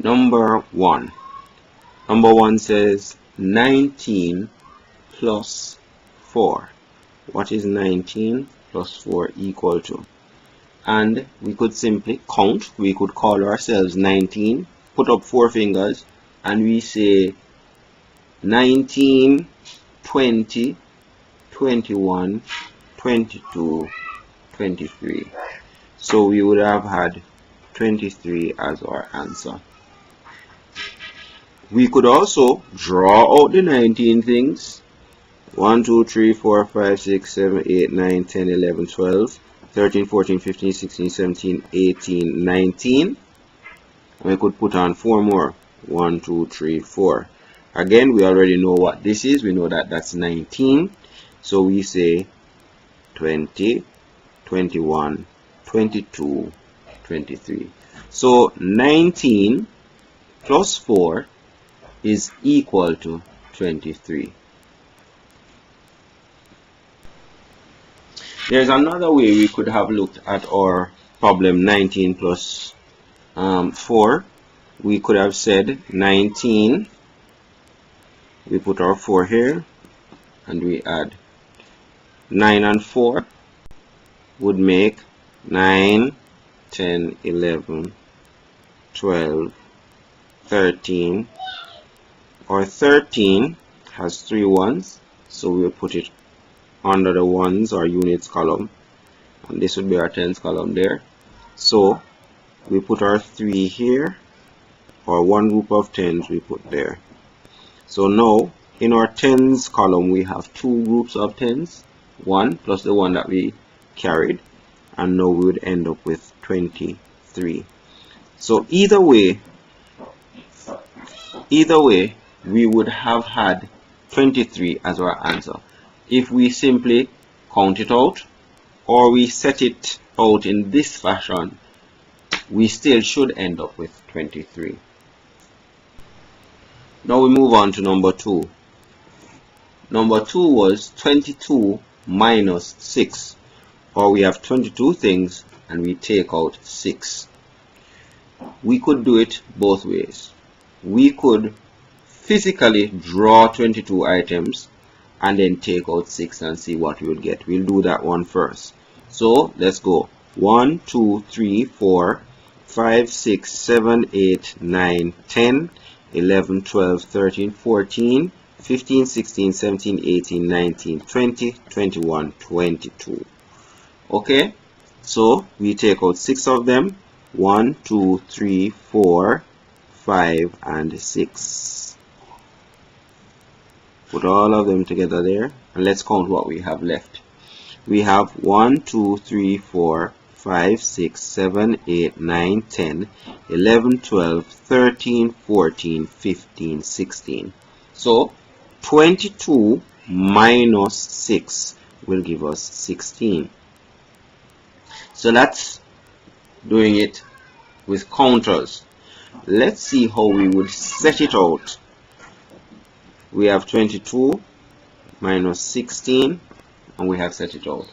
Number 1. Number 1 says 19 plus 4. What is 19 plus 4 equal to? And we could simply count. We could call ourselves 19, put up 4 fingers, and we say 19, 20, 21, 22, 23. So we would have had 23 as our answer. We could also draw out the 19 things. 1, 2, 3, 4, 5, 6, 7, 8, 9, 10, 11, 12, 13, 14, 15, 16, 17, 18, 19. And we could put on 4 more. 1, 2, 3, 4. Again, we already know what this is. We know that that's 19. So we say 20, 21, 22, 23. So 19 plus 4 is equal to 23. There's another way we could have looked at our problem 19 plus 4. We could have said 19, we put our 4 here, and we add 9 and 4 would make 9, 10, 11, 12, 13. Our 13 has 3 ones, so we'll put it under the ones or units column, and this would be our tens column there. So we put our 3 here, or one group of tens we put there. So now in our tens column we have 2 groups of tens, 1 plus the one that we carried, and now we would end up with 23. So either way we would have had 23 as our answer. If we simply count it out, or we set it out in this fashion, we still should end up with 23. Now we move on to number 2. Number 2 was 22 minus 6. Or we have 22 things and we take out 6. We could do it both ways. We could physically draw 22 items and then take out 6 and see what we would get. We'll do that one first. So let's go. 1, 2, 3, 4, 5, 6, 7, 8, 9, 10, 11, 12, 13, 14, 15, 16, 17, 18, 19, 20, 21, 22. Okay, so we take out 6 of them. 1, 2, 3, 4, 5, and 6. Put all of them together there, and let's count what we have left. We have 1, 2, 3, 4, 5, 6, 7, 8, 9, 10, 11, 12, 13, 14, 15, 16. So 22 minus 6 will give us 16. So that's doing it with counters. Let's see how we would set it out. We have 22 minus 16, and we have set it out.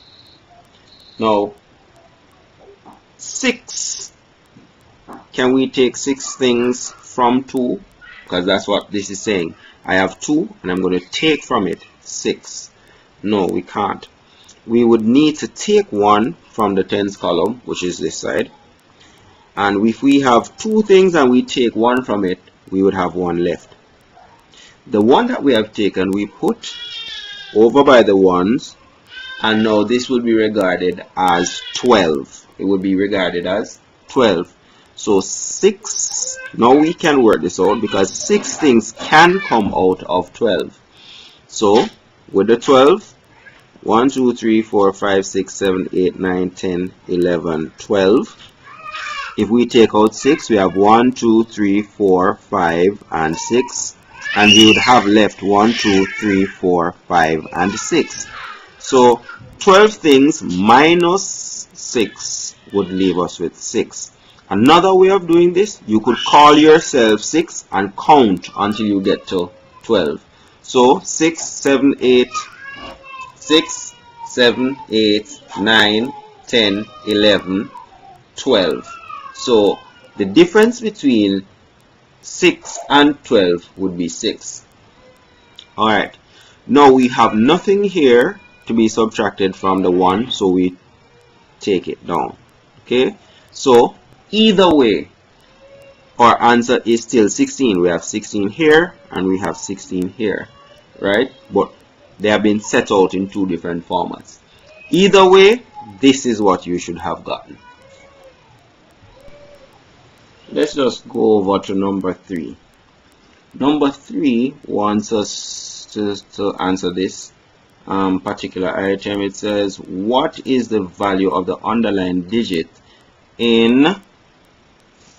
Now 6, can we take 6 things from 2? Because that's what this is saying. I have 2 and I'm going to take from it 6. No, we can't. We would need to take 1 from the tens column, which is this side. And if we have 2 things and we take 1 from it, we would have 1 left. The one that we have taken, we put over by the ones, and now this will be regarded as 12. It will be regarded as 12. So 6, now we can work this out because 6 things can come out of 12. So with the 12, 1, 2, 3, 4, 5, 6, 7, 8, 9, 10, 11, 12. If we take out 6, we have 1, 2, 3, 4, 5, and 6. And we would have left 1, 2, 3, 4, 5, and 6. So 12 things minus 6 would leave us with 6. Another way of doing this, you could call yourself 6 and count until you get to 12. So 6, 7, 8, 6, 7, 8, 9, 10, 11, 12. So the difference between 6 and 12 would be 6. Alright, now we have nothing here to be subtracted from the 1, so we take it down. Okay, so either way, our answer is still 16. We have 16 here and we have 16 here, right? But they have been set out in two different formats. Either way, this is what you should have gotten. Let's just go over to number 3. Number 3 wants us to answer this particular item. It says, what is the value of the underlined digit in,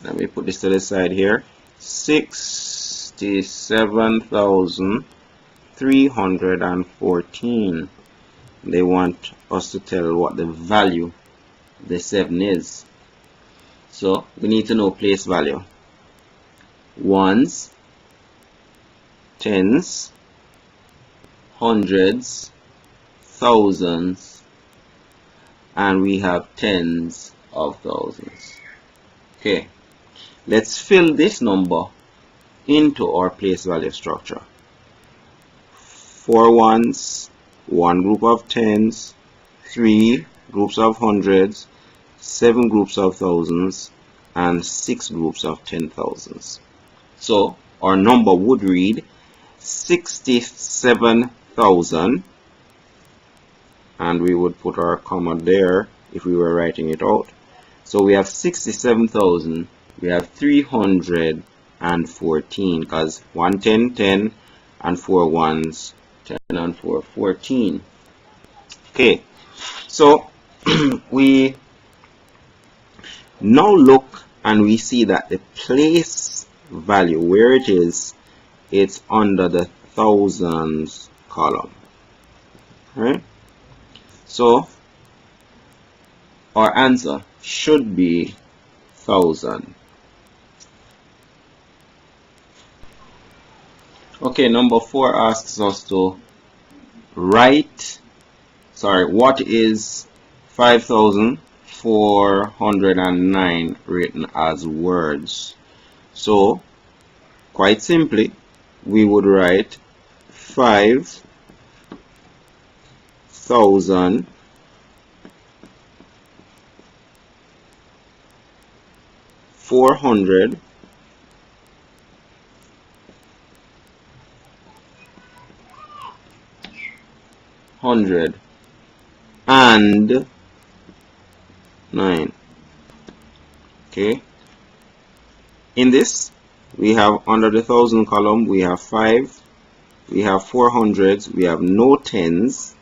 let me put this to the side here, 67,314. They want us to tell what the value, the 7 is. So we need to know place value. Ones, tens, hundreds, thousands, and we have tens of thousands. Okay, let's fill this number into our place value structure. 4 ones, 1 group of tens, 3 groups of hundreds, 7 groups of thousands, and 6 groups of 10,000s. So our number would read 67,000, and we would put our comma there if we were writing it out. So we have 67,000, we have 314, because 1 10 10 and 4 ones 10 and 4 14. Okay, so we now look and we see that the place value, where it is, it's under the thousands column, right? So our answer should be 1,000. Okay, number 4 asks us to write, what is 5,409 written as words? So quite simply, we would write 5,000 400 100 and 9. Okay, in this we have under the thousand column, we have 5, we have 400s, we have no tens,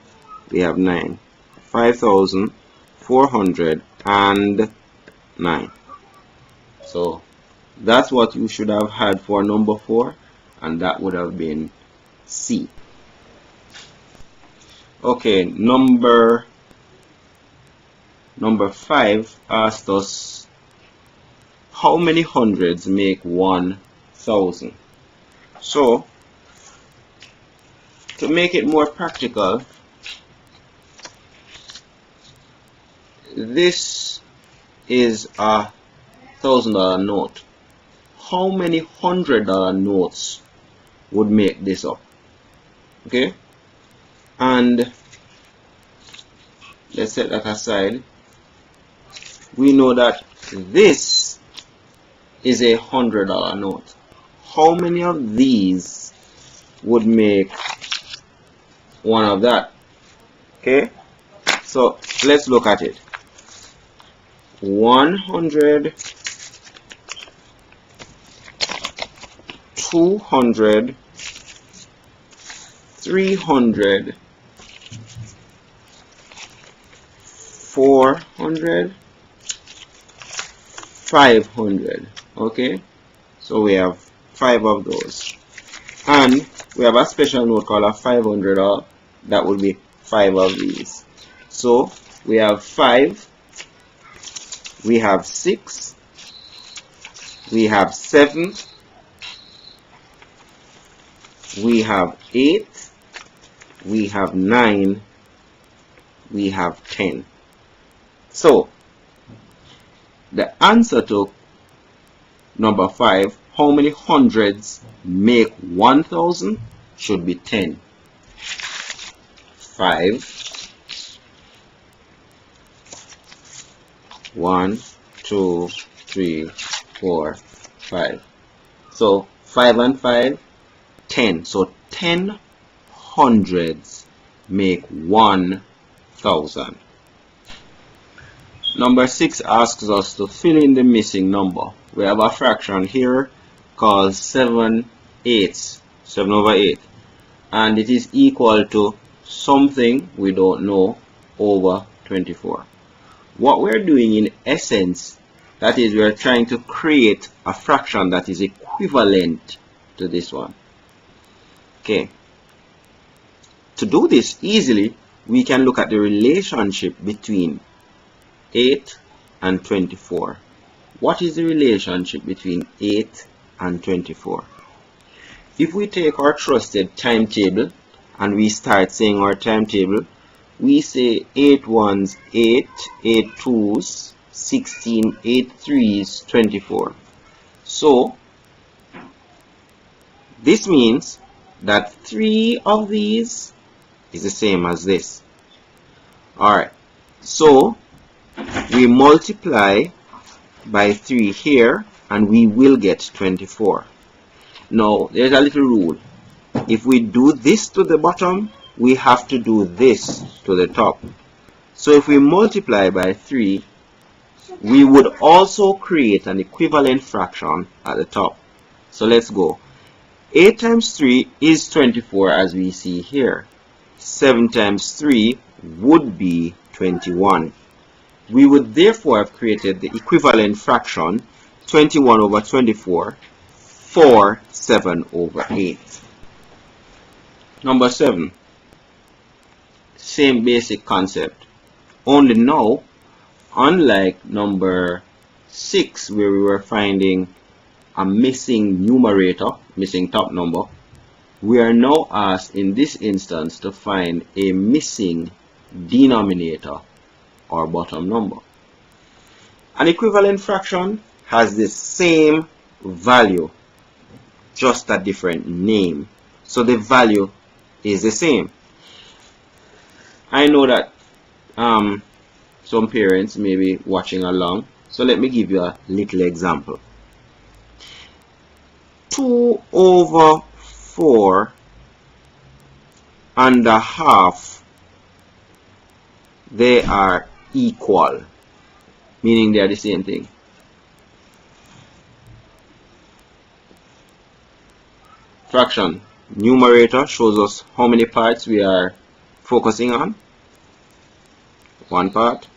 we have 9. 5,409. So that's what you should have had for number 4, and that would have been C. Okay, number 5 asked us how many hundreds make 1,000. So to make it more practical, this is a $1,000 note. How many $100 notes would make this up? Okay, and let's set that aside. We know that this is a $100 note. How many of these would make one of that? Okay, so let's look at it. 100, 200, 300, 400, 500. Okay, so we have 5 of those, and we have a special note called a 500, that would be 5 of these. So we have 5, we have 6, we have 7, we have 8, we have 9, we have 10. So the answer to number 5, how many hundreds make 1000 should be 10. 5, 1, 2, 3, 4, 5. So 5 and 5, 10. So 10 hundreds make 1000. Number 6 asks us to fill in the missing number. We have a fraction here called 7/8, 7 over 8, and it is equal to something we don't know over 24. What we're doing in essence, that is, we're trying to create a fraction that is equivalent to this one. Okay. To do this easily, we can look at the relationship between 8 and 24. What is the relationship between 8 and 24? If we take our trusted timetable and we start saying our timetable, we say 8 ones 8, 8 twos 16, 8 threes 24. So this means that 3 of these is the same as this. Alright, so we multiply by 3 here and we will get 24. Now there's a little rule. If we do this to the bottom, we have to do this to the top. So if we multiply by 3, we would also create an equivalent fraction at the top. So let's go. 8 times 3 is 24, as we see here. 7 times 3 would be 21. We would therefore have created the equivalent fraction 21 over 24 for 7 over 8. Number 7. Same basic concept. Only now, unlike number 6 where we were finding a missing numerator, missing top number, we are now asked in this instance to find a missing denominator or bottom number. An equivalent fraction has the same value, just a different name. So the value is the same. I know that some parents may be watching along, so let me give you a little example. 2 over 4 and a half, they are equal, meaning they are the same thing. Fraction numerator shows us how many parts we are focusing on. 1 part,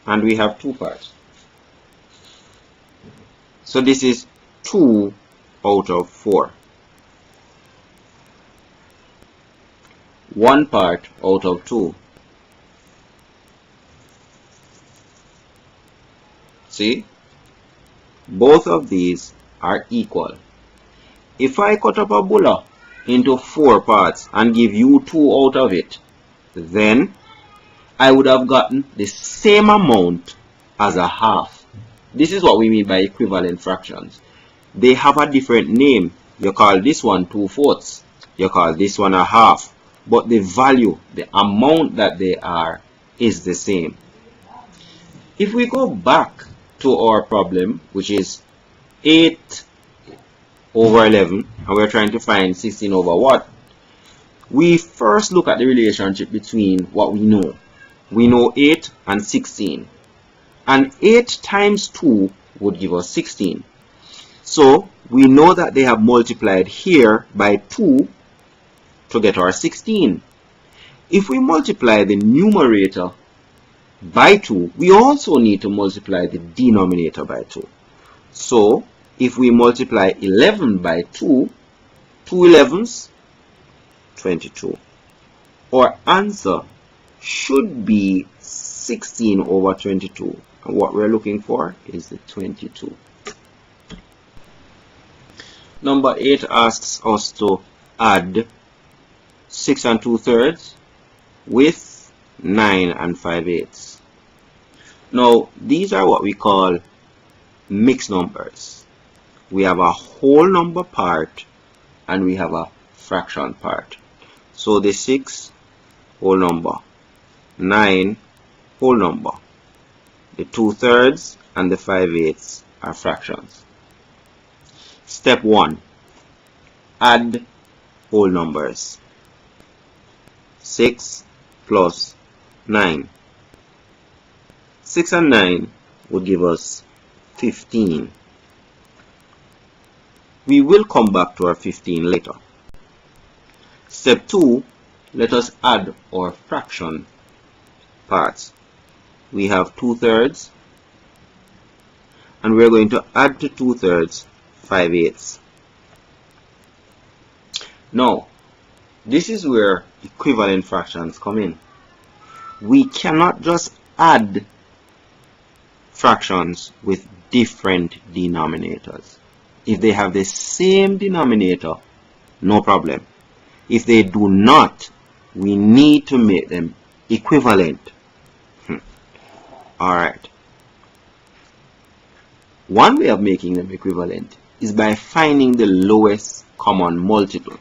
and we have 2 parts. So this is 2 out of 4. 1 part out of 2. See? Both of these are equal. If I cut up a bulla into 4 parts and give you 2 out of it, then I would have gotten the same amount as a half. This is what we mean by equivalent fractions. They have a different name. You call this one 2/4. You call this one a half. But the value, the amount that they are, is the same. If we go back to our problem, which is 8 over 11, and we're trying to find 16 over what? We first look at the relationship between what we know. We know 8 and 16. And 8 times 2 would give us 16. So we know that they have multiplied here by 2 to get our 16. If we multiply the numerator by 2, we also need to multiply the denominator by 2. So if we multiply 11 by 2, 2 11s, 22. Our answer should be 16 over 22. And what we're looking for is the 22. Number 8 asks us to add 6 2/3 with 9 5/8. Now, these are what we call mixed numbers. we have a whole number part and we have a fraction part. So the 6 whole number, 9 whole number, the 2/3 and the 5/8 are fractions. Step 1, add whole numbers. 6 plus 9. 6 and 9 would give us 15. We will come back to our 15 later. Step 2, let us add our fraction parts. We have 2/3 and we're going to add to 2/3 5/8. Now, this is where equivalent fractions come in. We cannot just add fractions with different denominators. If they have the same denominator, no problem. If they do not, we need to make them equivalent. Alright. One way of making them equivalent is by finding the lowest common multiple.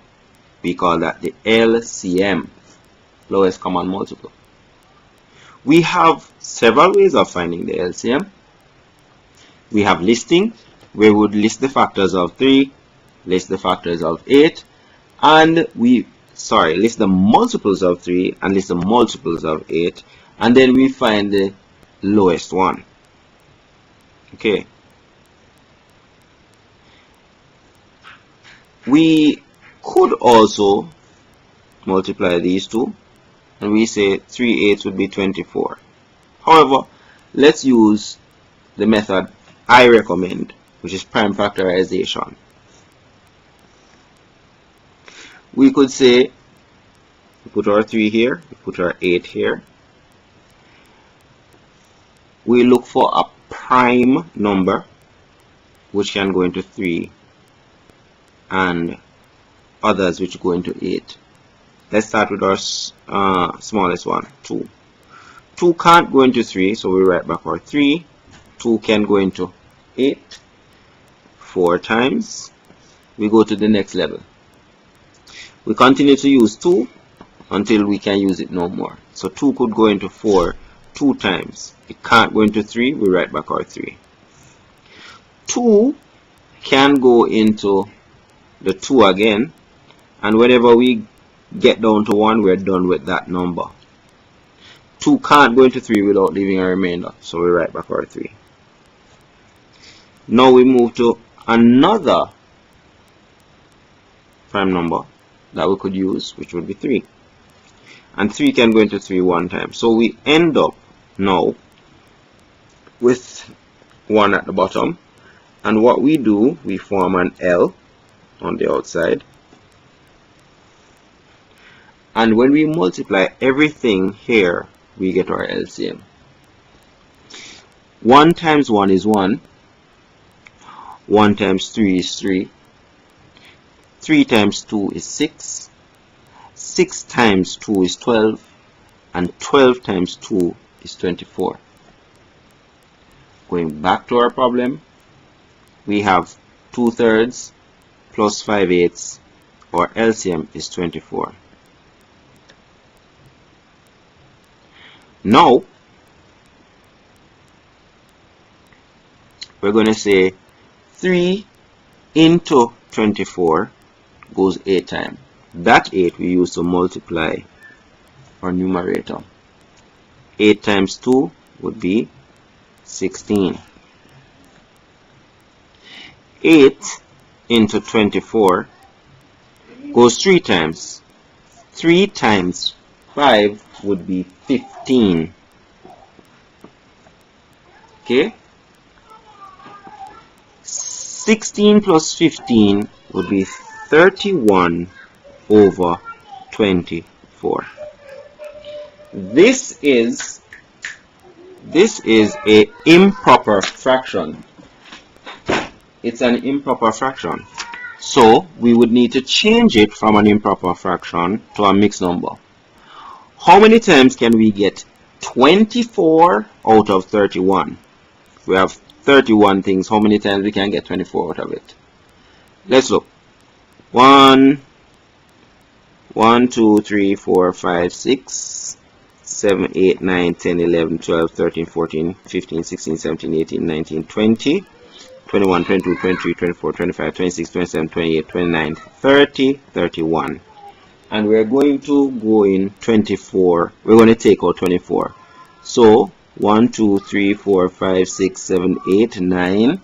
We call that the LCM, lowest common multiple. We have several ways of finding the LCM. We have listing, where we would list the factors of 3, list the factors of 8, and list the multiples of 3 and list the multiples of 8, and then we find the lowest one. Okay. We could also multiply these two, and we say 3/8 would be 24. However, let's use the method I recommend, which is prime factorization. We could say, we put our 3 here, we put our 8 here. We look for a prime number, which can go into 3, and others which go into 8. Let's start with our smallest one, 2. 2 can't go into 3, so we write back our 3. 2 can go into 8 4 times. We go to the next level. We continue to use 2 until we can use it no more. So 2 could go into 4 2 times. It can't go into 3, we write back our 3. 2 can go into the 2 again, and whenever we get down to 1, we're done with that number. 2 can't go into 3 without leaving a remainder, so we write back our 3. Now we move to another prime number that we could use, which would be 3. And 3 can go into 3 one time. So we end up now with 1 at the bottom. And what we do, we form an L on the outside. And when we multiply everything here, we get our LCM. 1 times 1 is 1. 1 times 3 is 3. 3 times 2 is 6. 6 times 2 is 12. And 12 times 2 is 24. Going back to our problem, we have 2/3 plus 5/8. Our LCM is 24. Now, we're going to say 3 into 24 goes 8 times. That 8 we use to multiply our numerator. 8 times 2 would be 16. 8 into 24 goes 3 times. 3 times 5 would be 15. Okay? 16 plus 15 would be 31 over 24. This is a improper fraction. It's an improper fraction. So we would need to change it from an improper fraction to a mixed number. How many times can we get 24 out of 31? We have 31 things. How many times we can get 24 out of it? Let's look. 1, 2, 3, 4, 5, 6, 7, 8, 9, 10, 11, 12, 13, 14, 15, 16, 17, 18, 19, 20, 21, 22, 23, 24, 25, 26, 27, 28, 29, 30, 31. And we're going to go in 24. We're going to take out 24. So 1, 2, 3, 4, 5, 6, 7, 8, 9,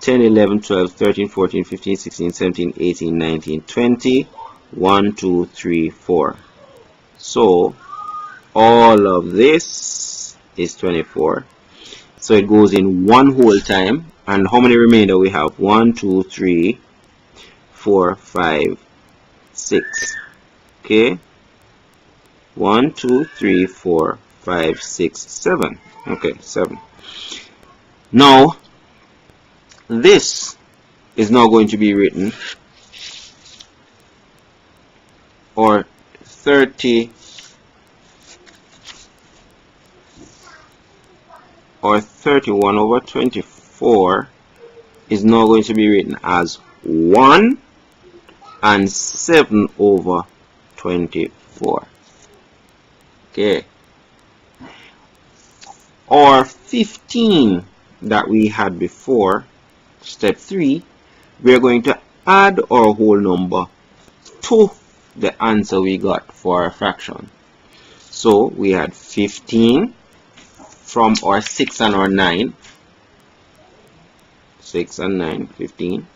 10, 11, 12, 13, 14, 15, 16, 17, 18, 19, 20, 1, 2, 3, 4. So all of this is 24. So it goes in one whole time. And how many remainder we have? 1, 2, 3, 4, 5, 6. Okay. 1, 2, 3, 4, 5, 6, 7. Okay, 7. Now, this is now going to be written, or 30 or 31 over 24 is now going to be written as 1 and 7 over 24. Okay. Or 15 that we had before, step 3, we are going to add our whole number to the answer we got for our fraction. So we had 15 from our 6 and our 9. 6 and 9, 15.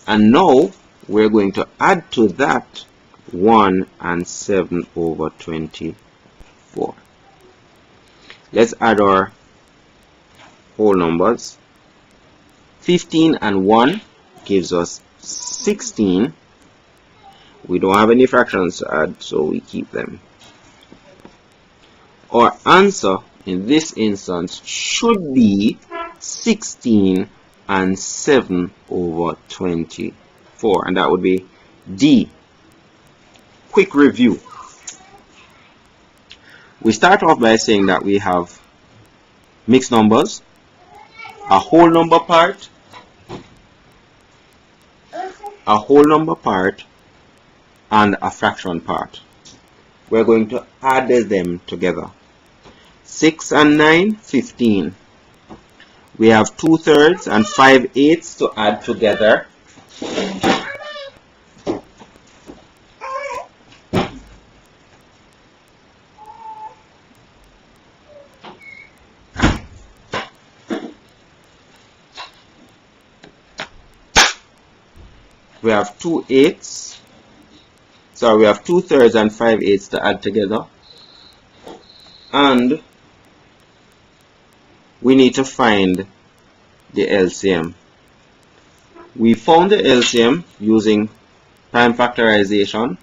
And now we're going to add to that 1 and 7 over 24. Let's add our whole numbers. 15 and 1 gives us 16. We don't have any fractions to add, so we keep them. Our answer in this instance should be 16 and 7 over 24, and that would be D. Quick review. We start off by saying that we have mixed numbers, a whole number part, and a fraction part. We're going to add them together. 6 and 9, 15. We have 2/3 and 5/8 to add together. We have 2/8. Sorry, we have 2/3 and 5/8 to add together. And we need to find the LCM. We found the LCM using prime factorization.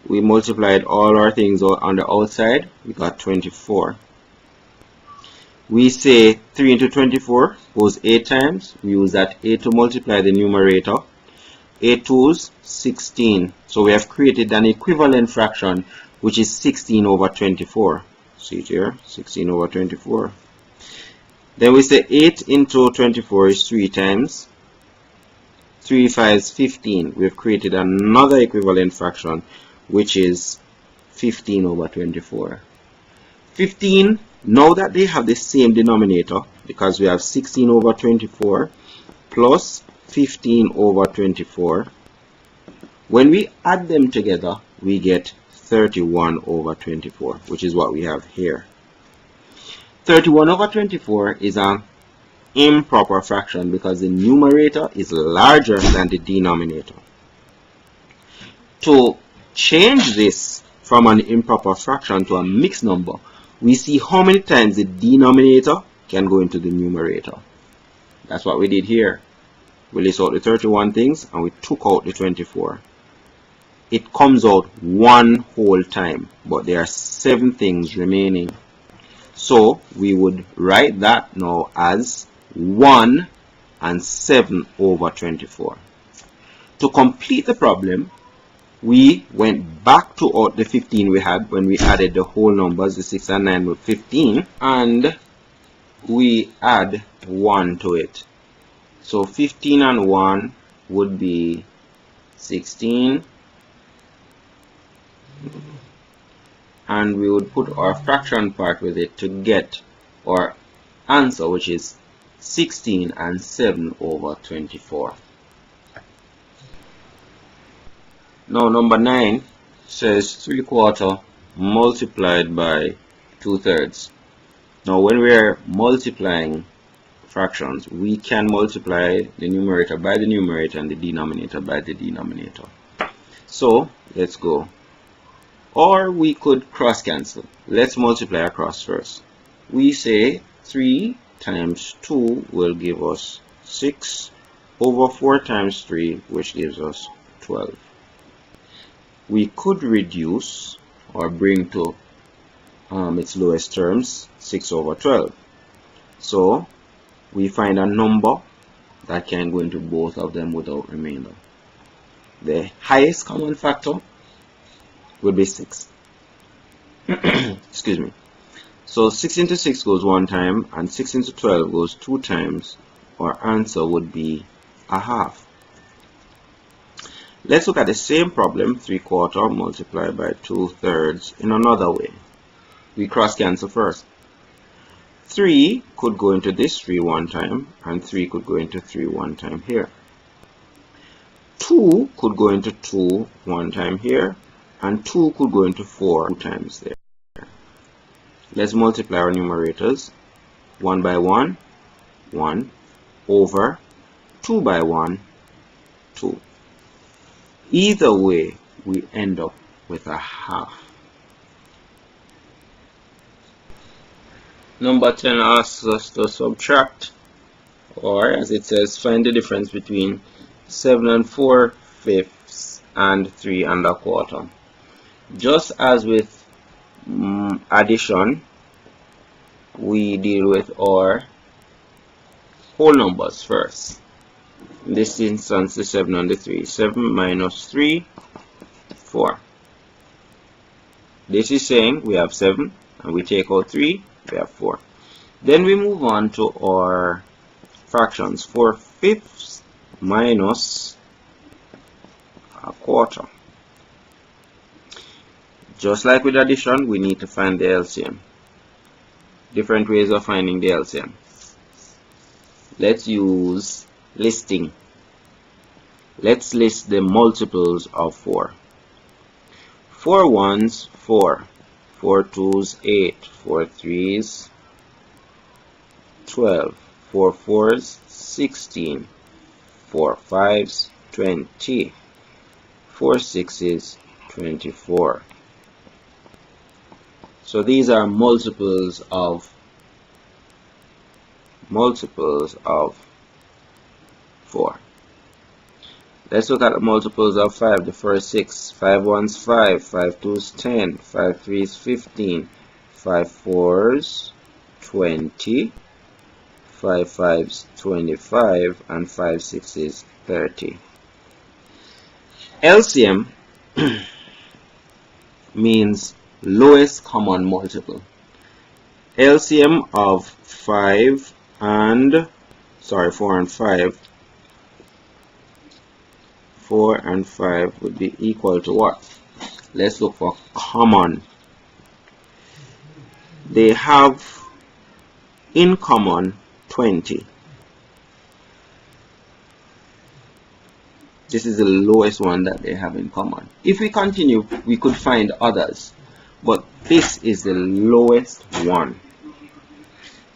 We multiplied all our things on the outside. We got 24. We say 3 into 24 goes 8 times. We use that 8 to multiply the numerator. 8 2's 16. So we have created an equivalent fraction, which is 16 over 24. See it here, 16 over 24. Then we say 8 into 24 is 3 times. 3 5's 15. We have created another equivalent fraction, which is 15 over 24. 15, now that they have the same denominator, because we have 16 over 24 plus 15 over 24. When we add them together, we get 31 over 24, which is what we have here. 31 over 24 is an improper fraction because the numerator is larger than the denominator. To change this from an improper fraction to a mixed number, we see how many times the denominator can go into the numerator. That's what we did here. We list out the 31 things and we took out the 24. It comes out one whole time, but there are 7 things remaining. So we would write that now as 1 and 7 over 24. To complete the problem, we went back to out the 15 we had when we added the whole numbers, the 6 and 9 with 15, and we add 1 to it. So 15 and 1 would be 16, and we would put our fraction part with it to get our answer, which is 16 and 7 over 24. Now number 9 says 3/4 multiplied by 2/3. Now when we are multiplying fractions, we can multiply the numerator by the numerator and the denominator by the denominator. So let's go. Or we could cross cancel. Let's multiply across first. We say 3 times 2 will give us 6 over 4 times 3, which gives us 12. We could reduce or bring to its lowest terms 6 over 12. So we find a number that can go into both of them without remainder. The highest common factor would be 6. Excuse me. So 6 into 6 goes 1 time, and 6 into 12 goes 2 times. Our answer would be a half. Let's look at the same problem, 3/4 multiplied by 2/3, in another way. We cross cancel first. 3 could go into this 3 1 time, and 3 could go into 3 1 time here. 2 could go into 2 1 time here, and 2 could go into 4 2 times there. Let's multiply our numerators. 1 by 1, 1, over 2 by 1, 2. Either way, we end up with a half. Number 10 asks us to subtract, or as it says, find the difference between 7 and 4/5 and 3 1/4. Just as with addition, we deal with our whole numbers first. In this instance, the 7 and the 3. 7 minus 3, 4. This is saying we have 7, and we take out 3, we have 4. Then we move on to our fractions. 4/5 minus 1/4. Just like with addition, we need to find the LCM. Different ways of finding the LCM. Let's use listing. Let's list the multiples of 4. 4 1s, 4. 4 2s, 8. 4 3s, 12. 4 4s, 16. 4 5s, 20. 4 6s, 24. So these are multiples of 4. Let's look at the multiples of 5. The first 6. 5 1s, 5. 5 2s, 10. 5 3s, 15. 5 4s, 20. 5 5s, 25. And 5 6s, 30. LCM means lowest common multiple. LCM of 4 and 5. 4 and 5 would be equal to what? Let's look for common. They have in common 20. This is the lowest one that they have in common. If we continue, we could find others, but this is the lowest one.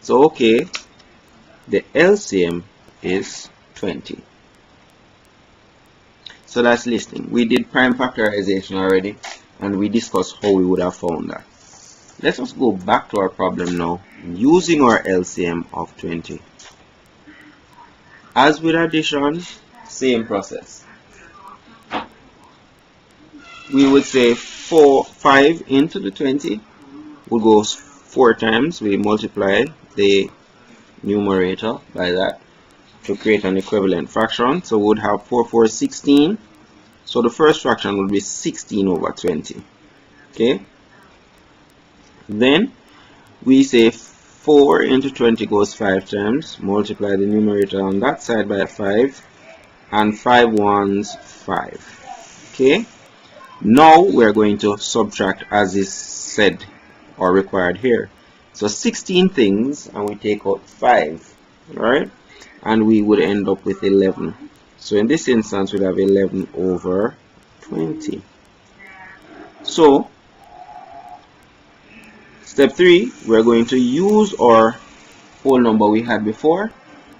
So okay, the LCM is 20. So that's listing. We did prime factorization already, and we discussed how we would have found that. Let us go back to our problem now using our LCM of 20. As with addition, same process. We would say 5 into the 20 will go 4 times. We multiply the numerator by that to create an equivalent fraction. So we would have 4 4 16. So the first fraction would be 16 over 20. Okay. Then we say 4 into 20 goes 5 times. Multiply the numerator on that side by 5. And 5 ones 5. Okay. Now we're going to subtract as is said or required here. So 16 things, and we take out 5. Alright. And we would end up with 11. So in this instance, we'd have 11 over 20. So step 3, we're going to use our whole number we had before,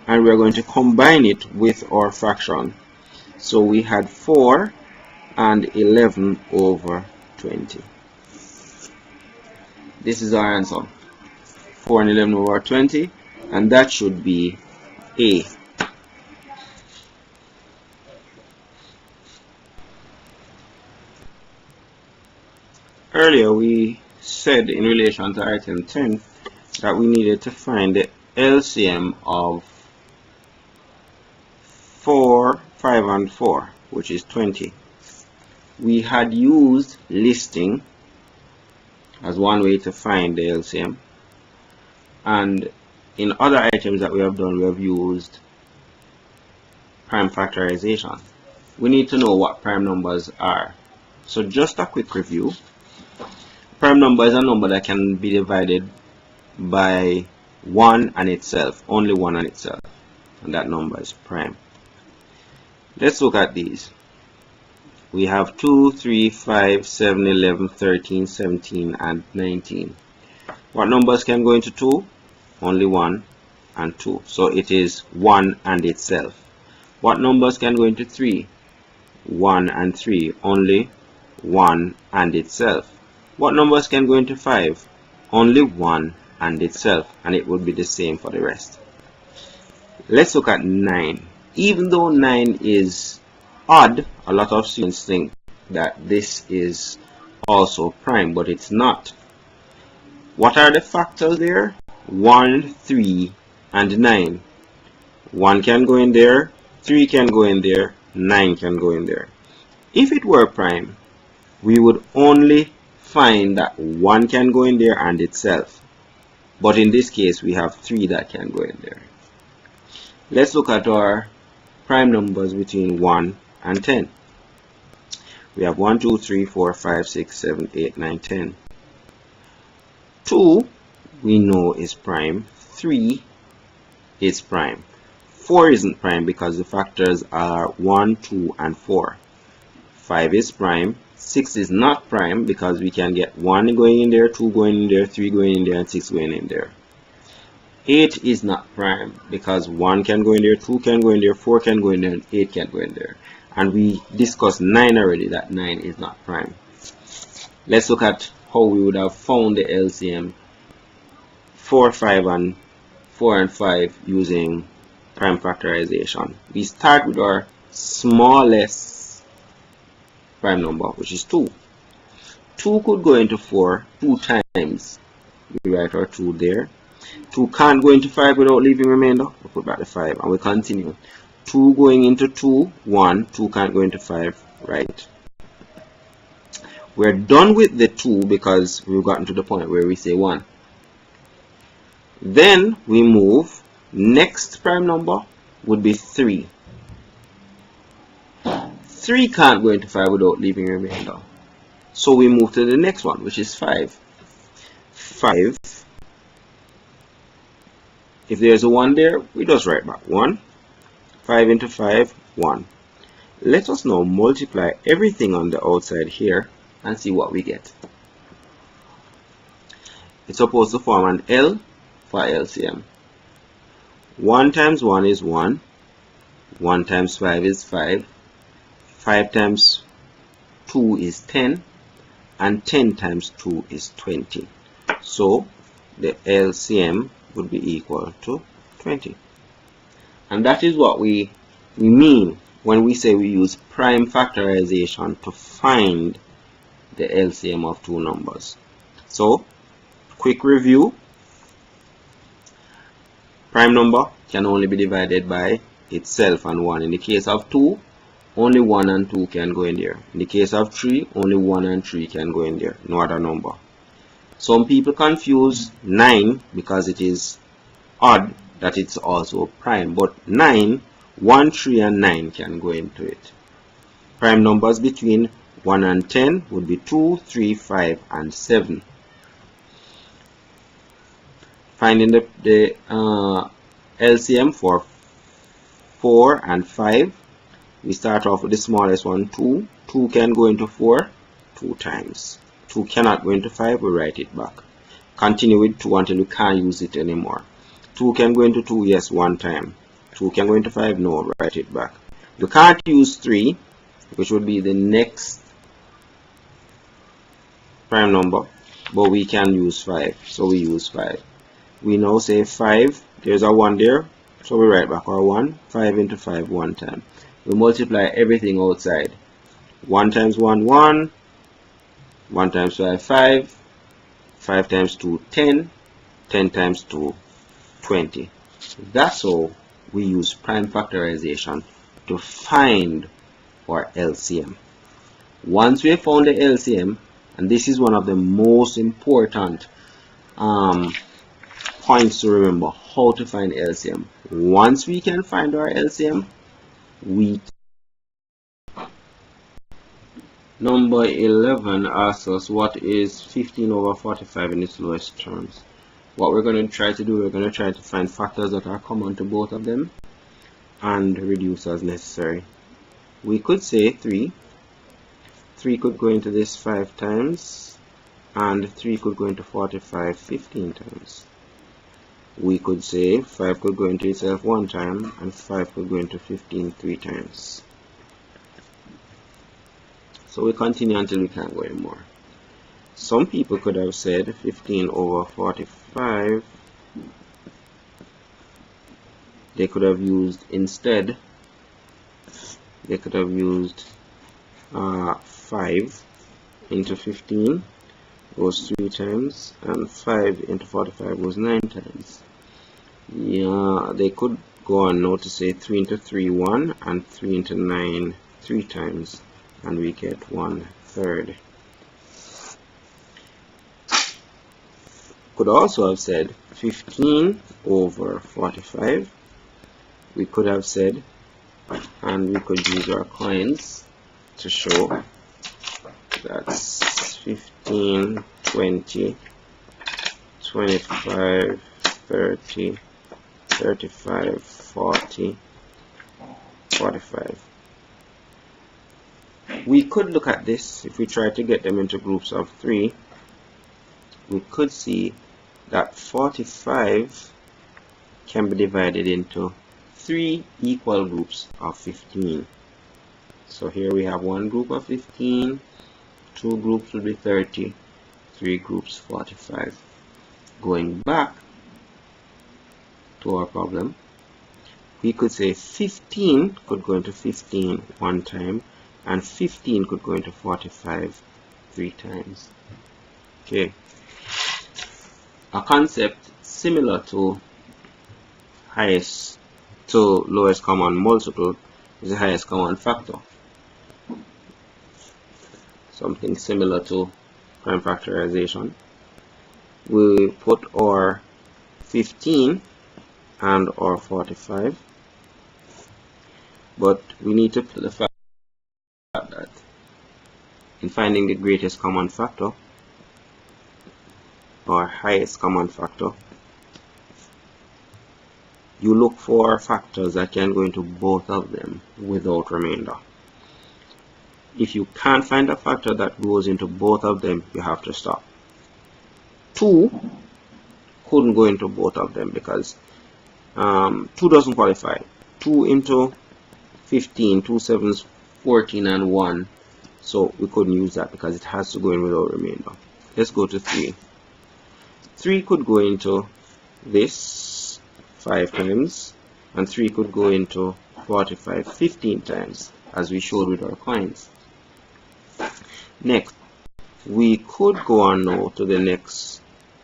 and we're going to combine it with our fraction. So we had 4 and 11 over 20. This is our answer. 4 and 11 over 20, and that should be A. Earlier we said in relation to item 10 that we needed to find the LCM of 4, 5 and 4, which is 20. We had used listing as one way to find the LCM, and in other items that we have done, we have used prime factorization. We need to know what prime numbers are. So just a quick review. Prime number is a number that can be divided by 1 and itself, only 1 and itself, and that number is prime. Let's look at these. We have 2, 3, 5, 7, 11, 13, 17, and 19. What numbers can go into 2? Only 1 and 2. So it is 1 and itself. What numbers can go into 3? 1 and 3. Only 1 and itself. What numbers can go into 5? Only 1 and itself, and it would be the same for the rest. Let's look at 9. Even though 9 is odd, a lot of students think that this is also prime, but it's not. What are the factors there? 1, 3, and 9. 1 can go in there, 3 can go in there, 9 can go in there. If it were prime, we would only find that 1 can go in there and itself. But in this case, we have 3 that can go in there. Let's look at our prime numbers between 1 and 10. We have 1, 2, 3, 4, 5, 6, 7, 8, 9, 10. 2 we know is prime. 3 is prime. 4 isn't prime because the factors are 1, 2, and 4. 5 is prime. 6 is not prime because we can get 1 going in there, 2 going in there, 3 going in there, and 6 going in there. 8 is not prime because 1 can go in there, 2 can go in there, 4 can go in there, and 8 can go in there. And we discussed 9 already, that 9 is not prime. Let's look at how we would have found the LCM 4, 5, and 4 and 5 using prime factorization. We start with our smallest prime number, which is 2. 2 could go into 4 2 times. We write our 2 there. 2 can't go into 5 without leaving remainder. We put back the 5 and we continue. 2 going into 2, 1. 2 can't go into 5, right? We're done with the 2 because we've gotten to the point where we say 1. Then we move. Next prime number would be 3. 3 can't go into 5 without leaving remainder. So we move to the next one, which is 5. 5. If there's a 1 there, we just write back 1. 5 into 5, 1. Let us now multiply everything on the outside here and see what we get. It's supposed to form an L for LCM. 1 times 1 is 1. 1 times 5 is 5. 5 times 2 is 10. And 10 times 2 is 20. So the LCM would be equal to 20. And that is what we mean when we say we use prime factorization to find the LCM of two numbers. So, quick review. Prime number can only be divided by itself and 1. In the case of 2, only 1 and 2 can go in there. In the case of 3, only 1 and 3 can go in there. No other number. Some people confuse 9 because it is odd that it's also prime, but 9, 1, 3 and 9 can go into it. Prime numbers between 1 and 10 would be 2, 3, 5 and 7. Finding the LCM for 4 and 5, we start off with the smallest one, 2. 2 can go into 4 2 times. 2 cannot go into 5, we write it back. Continue with 2 until we can't use it anymore. 2 can go into 2, yes, 1 time. 2 can go into 5, no, write it back. You can't use 3, which would be the next prime number, but we can use 5, so we use 5. We now say 5, there's a 1 there, so we write back our 1. 5 into 5, 1 time. We multiply everything outside. 1 times 1, 1. 1 times 5, 5. 5 times 2, 10. 10 times 2, 20. That's how we use prime factorization to find our LCM. Once we have found the LCM, and this is one of the most important points to remember, how to find LCM. Once we can find our LCM, Number 11 asks us what is 15 over 45 in its lowest terms. What we're going to try to do, we're going to try to find factors that are common to both of them and reduce as necessary. We could say 3. 3 could go into this 5 times, and 3 could go into 45 15 times. We could say 5 could go into itself 1 time, and 5 could go into 15 3 times. So we continue until we can't go anymore. Some people could have said 15 over 45. They could have used instead, they could have used 5 into 15 goes 3 times, and 5 into 45 goes 9 times. Yeah, they could go on now to say 3 into 3 1, and 3 into 9 3 times, and we get 1/3. Could also have said 15 over 45. We could have said, and we could use our coins to show that's 15, 20, 25, 30, 35, 40, 45. We could look at this. If we try to get them into groups of 3, we could see that 45 can be divided into 3 equal groups of 15. So here we have one group of 15, 2 groups will be 30, 3 groups 45. Going back to our problem, we could say 15 could go into 15 1 time, and 15 could go into 45 3 times. Okay. A concept similar to lowest common multiple is the highest common factor. Something similar to prime factorization. We put our 15 and our 45, but we need to put the fact that in finding the greatest common factor or highest common factor, you look for factors that can go into both of them without remainder. If you can't find a factor that goes into both of them, you have to stop. 2 couldn't go into both of them because 2 doesn't qualify. 2 into 15, 2 sevens, 14 and 1. So we couldn't use that because it has to go in without remainder. Let's go to 3. 3 could go into this 5 times, and 3 could go into 45 15 times, as we showed with our coins. Next, we could go on now to the next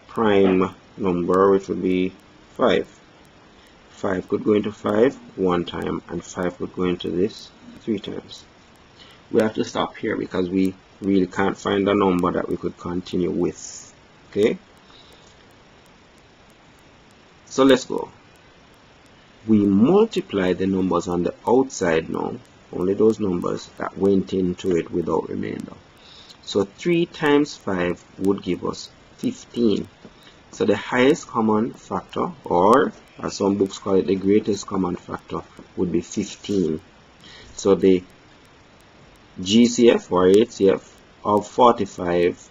prime number, which would be 5. 5 could go into 5 1 time, and 5 could go into this 3 times. We have to stop here because we really can't find a number that we could continue with. Okay. Okay, so let's go. We multiply the numbers on the outside now, only those numbers that went into it without remainder. So 3 times 5 would give us 15. So the highest common factor, or as some books call it, the greatest common factor, would be 15. So the GCF or HCF of 45,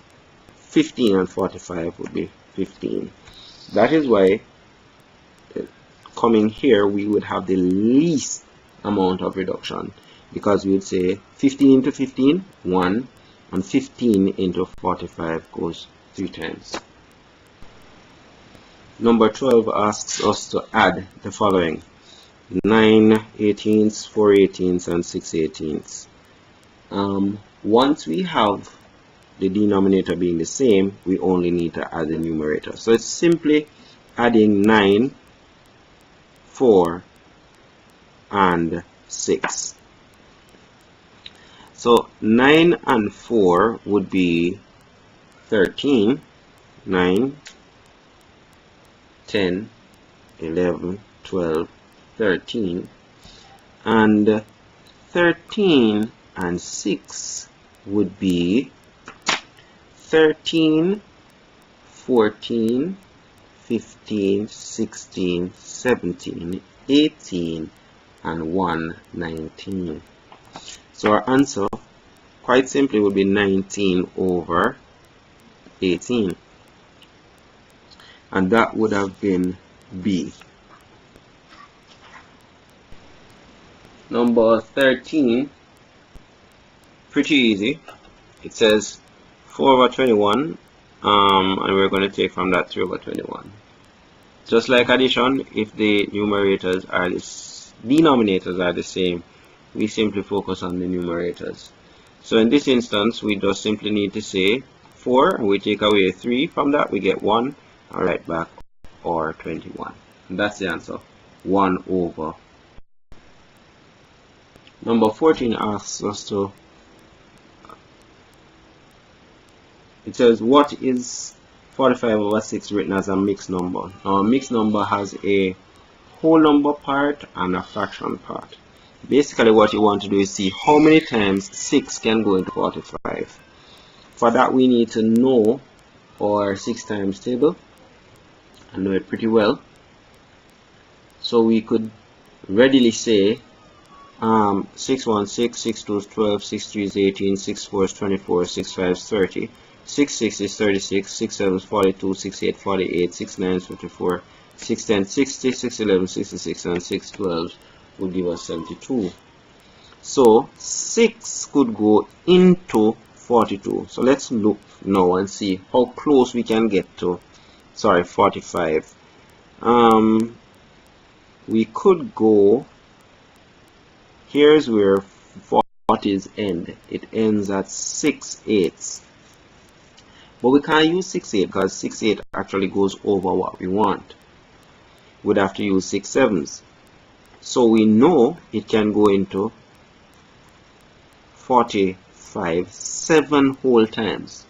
15 and 45 would be 15. That is why coming here we would have the least amount of reduction, because we would say 15 into 15, 1, and 15 into 45 goes 3 times. Number 12 asks us to add the following: 9 18ths, 4 18ths, and 6 18ths. Once we have the denominator being the same, we only need to add the numerator. So it's simply adding 9, 4, and 6. So 9 and 4 would be 13, 9, 10, 11, 12, 13, and 13 and 6 would be 13, 14, 15, 16, 17, 18, and 1, 19. So our answer, quite simply, would be 19 over 18. And that would have been B. Number 13, pretty easy. It says 4 over 21, and we're going to take from that 3 over 21. Just like addition, if the denominators are the same, we simply focus on the numerators. So in this instance, we just simply need to say 4, and we take away 3 from that, we get 1, and write back or 21. And that's the answer, 1 over. Number 14 asks us to, it says, what is 45 over 6 written as a mixed number? Now, a mixed number has a whole number part and a fraction part. Basically, what you want to do is see how many times 6 can go into 45. For that, we need to know our 6 times table and know it pretty well. So we could readily say 6 1 6, 6 2 is 12, 6 3 is 18, 6 4 is 24, 6 5 is 30, 6 6 is 36, 6 7 is 42, 6 8 48, 6 9 is 54, 6 10 60, 6 11 66, and 6 12 will give us 72. So 6 could go into 42. So let's look now and see how close we can get to 45. We could go, here's where 40's end. It ends at 6 8ths. But we can't use 6 8 because 6 8 actually goes over what we want. We'd have to use 6 7s. So we know it can go into 45 7 whole times.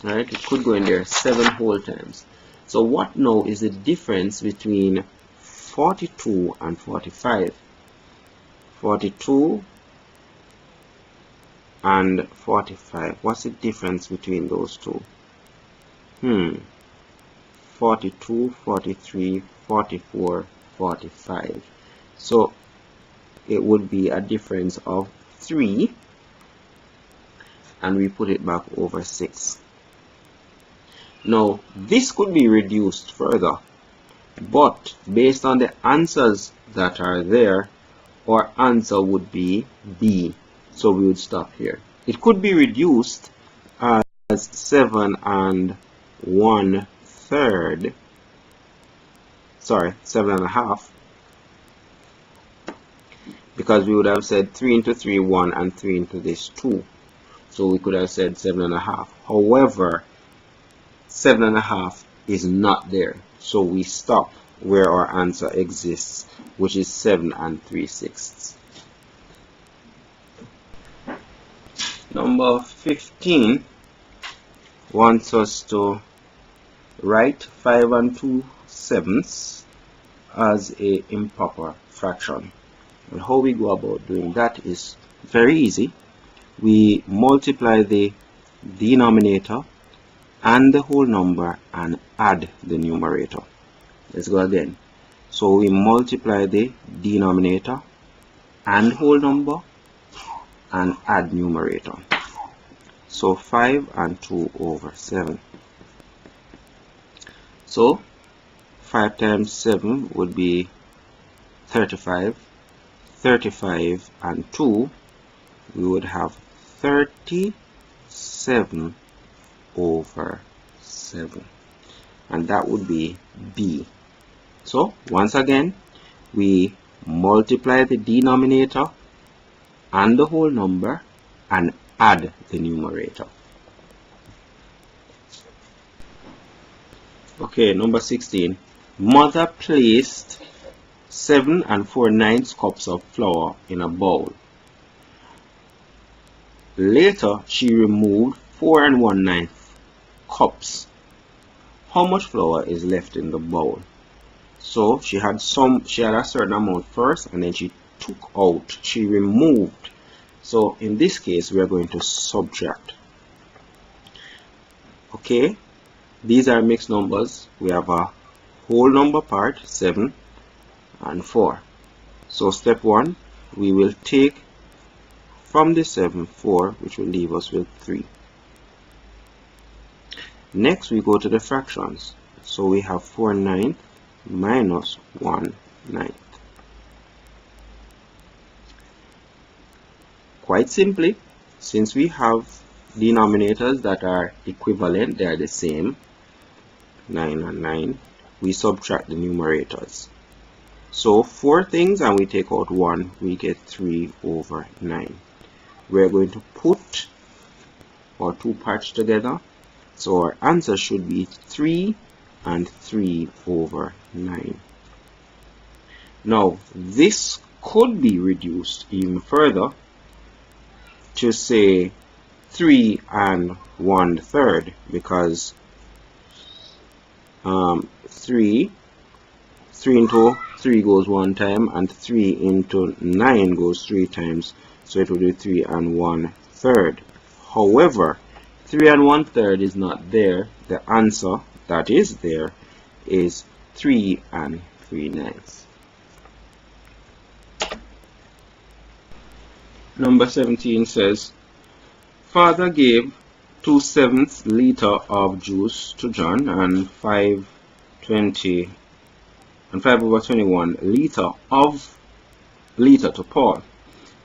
Alright, it could go in there 7 whole times. So what now is the difference between 42 and 45? 42 and 45. What's the difference between those two? 42, 43, 44, 45. So it would be a difference of 3, and we put it back over 6. Now this could be reduced further, but based on the answers that are there, our answer would be B. So we would stop here. It could be reduced as 7 1/3. Sorry, 7 1/2. Because we would have said 3 into 3 1 and 3 into this 2. So we could have said 7 1/2. However, 7 1/2 is not there. So we stop where our answer exists, which is 7 3/6. Number 15 wants us to write 5 2/7 as a improper fraction. And how we go about doing that is very easy. We multiply the denominator and the whole number and add the numerator. Let's go again. So we multiply the denominator and whole number and add numerator. So 5 and 2/7. So 5 times 7 would be 35. 35 and 2, we would have 37/7, and that would be B. So once again, we multiply the denominator and the whole number and add the numerator. Okay, number 16. Mother placed 7 4/9 cups of flour in a bowl. Later, she removed 4 1/9 cups. How much flour is left in the bowl? So she had a certain amount first, and then she removed. So in this case, we are going to subtract. Okay, these are mixed numbers. We have a whole number part, 7 and 4. So step 1, we will take from the 7 4, which will leave us with 3. Next we go to the fractions. So we have 4/9 minus 1/9. Quite simply, since we have denominators that are equivalent, they are the same, 9 and 9, we subtract the numerators. So 4 things and we take out 1, we get 3/9. We're going to put our two parts together. So our answer should be 3 and 3/9. Now this could be reduced even further to say 3 and 1/3, because 3 into 3 goes 1 time, and 3 into 9 goes 3 times, so it will be 3 and 1/3. However, 3 and 1/3 is not there. The answer that is there is 3 and 3/9. Number 17 says, Father gave 2/7 liter of juice to John and 5/21 liter to Paul.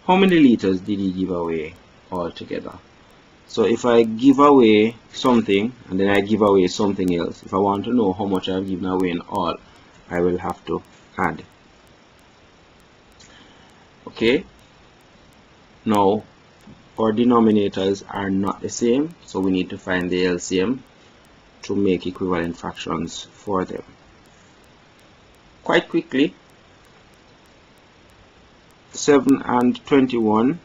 How many liters did he give away altogether? So if I give away something and then I give away something else, if I want to know how much I've given away in all, I will have to add. Okay, now our denominators are not the same, so we need to find the LCM to make equivalent fractions for them. Quite quickly, 7 and 21,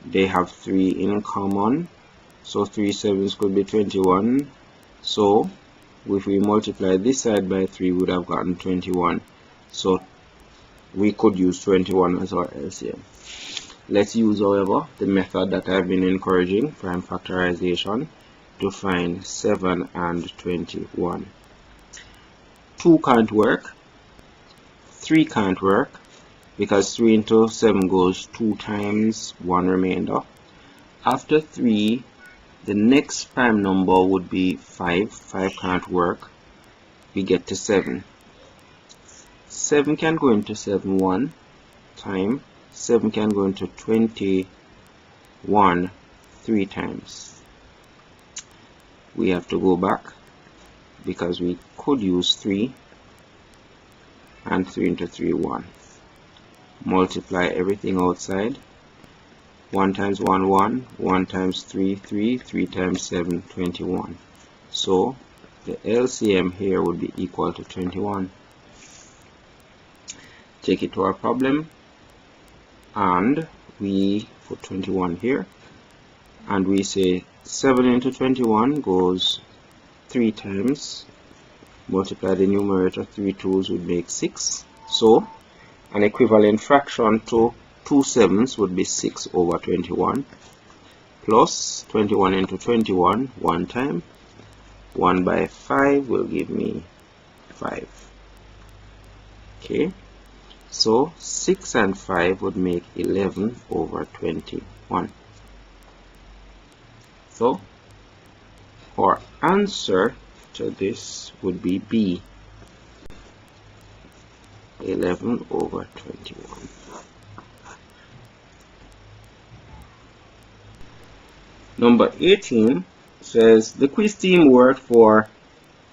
they have 3 in common, so 3 7s could be 21. So if we multiply this side by 3, we would have gotten 21. So we could use 21 as our LCM. Let's use, however, the method that I've been encouraging, prime factorization, to find 7 and 21. 2 can't work, 3 can't work, because 3 into 7 goes 2 times, 1 remainder. After 3, the next prime number would be 5. 5 can't work. We get to 7. 7 can go into 7 1 time. 7 can go into 21 3 times. We have to go back because we could use 3, and 3 into 3 1. Multiply everything outside. 1 times 1 1, 1 times 3 3, 3 times 7 21. So the LCM here would be equal to 21. Take it to our problem, and we put 21 here, and we say 7 into 21 goes 3 times. Multiply the numerator, 3 2's would make 6. So an equivalent fraction to 2 7's would be 6 over 21, plus 21 into 21 one time. 1 by 5 will give me 5. Okay, so 6 and 5 would make 11 over 21. So our answer to this would be B, 11 over 21. Number 18 says the quiz team worked for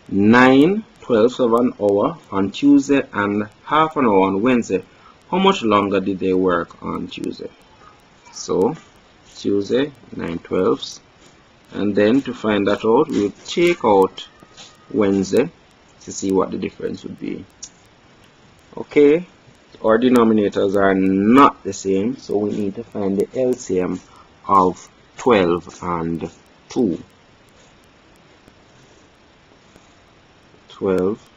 9/12 of an hour on Tuesday and half an hour on Wednesday. How much longer did they work on Tuesday? So Tuesday 9/12, and then to find that out, we'll take out Wednesday to see what the difference would be. Okay, our denominators are not the same, so we need to find the LCM of 12 and 2. 12